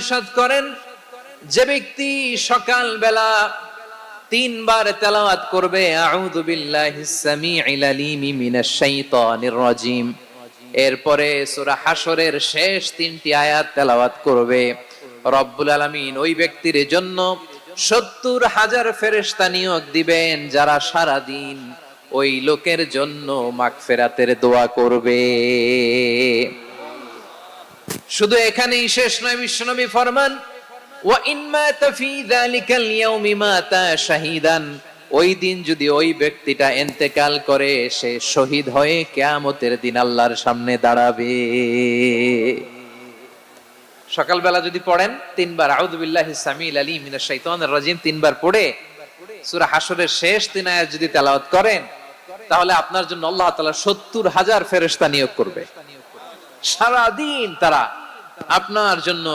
ইরশাদ করেন, যে ব্যক্তি সকাল বেলা 3 বার তেলাওয়াত করবে আউযু বিল্লাহিস সামিউল আলিম মিনাশ শাইতানির রাজিম, এরপরে সূরা হাশরের শেষ 3টি আয়াত তেলাওয়াত করবে, রব্বুল আলামিন ওই ব্যক্তির জন্য 70,000 ফেরেশতা নিয়োগ দিবেন যারা সারা দিন ওই লোকের জন্য মাগফিরাতের দোয়া করবে। শুধু এখানেই শেষ নয়, বিশ্বনবী ফরমান ওয়া ইন মাতা ফি যালিকাল ইয়াউমি মাতা শাহীদান, ওই দিন যদি ওই ব্যক্তিটা ইন্তেকাল করে সে শহীদ হয়ে কিয়ামতের দিন আল্লাহর সামনে দাঁড়াবে। সকালবেলা যদি পড়েন 3 বার আউযু বিল্লাহিস সামিউল আলিম মিনাশ শাইতানির রাজিম 3 বার পড়ে সূরা হাশরের শেষ 3 আয়াত যদি তেলাওয়াত করেন, তাহলে আপনার জন্য আল্লাহ তাআলা 70,000 ফেরেশতা নিয়োগ করবে। সারা দিন তারা আপনার জন্য